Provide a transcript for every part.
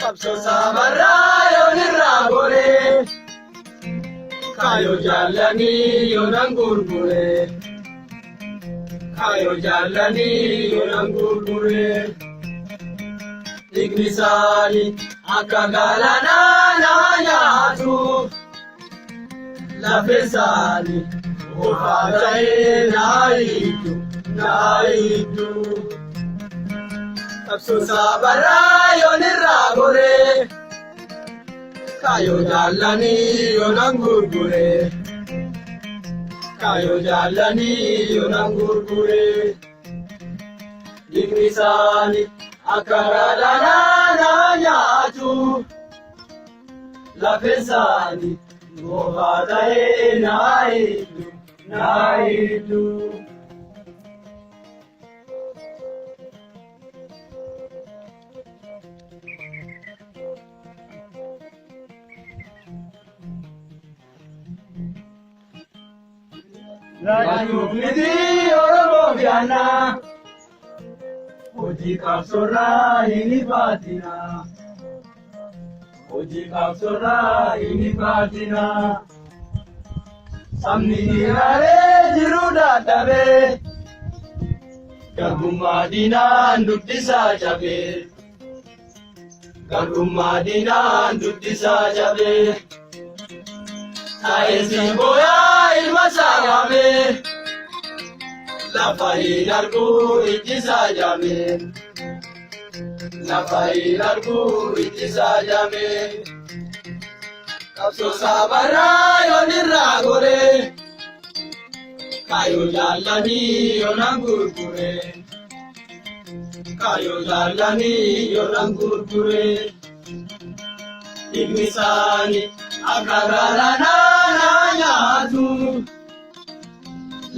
Qabsoo sabarraa yoon irraa goree kaayoo jaallanii yoonaan gurguree kaayoo jaallanii yoonaan gurguree dhiigni isaanii akka galaanaa nama nyaatu lafee isaanii ofaa ta'ee naa hiiddu. Qabsoo sabarraa yoon irraa goree kaayoo jaallanii yoonaan gurguree kaayoo jaallanii yoonaan gurguree dhiigni isaanii akka galaanaa nama nyaatu lafee isaanii ofaa ta'ee naa hiiddu. Raajumiti Oromoo biyyaanaa hojii qabsoorraa hin baatinaa hojii qabsoorraa hin baatinaa sabni hiraree jiruu dadhabee garbummaa diinaan duddisaa cabee garbummaa diinaan duddisaa cabee. Saayinsi booyaa ilma saayamee lafa hin arguu ijjisaa jaamee lafa hin arguu ijjisaa jaamee. Qabsoo sabarraa yoon irraa goree kaayoo jaallanii yoonaan gurguree kaayoo jaallanii yoonaan gurguree dhiigni isaanii akka galaanaa nama nyaatu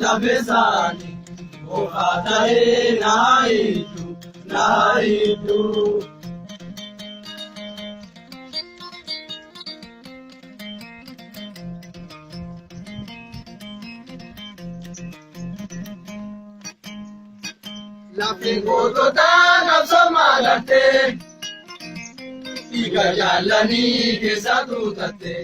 lafee isaanii ofaa ta'ee naa hiiddu. Lafeen goototaa qabsoo maalattee dhiiga jaallanii keessa tuutattee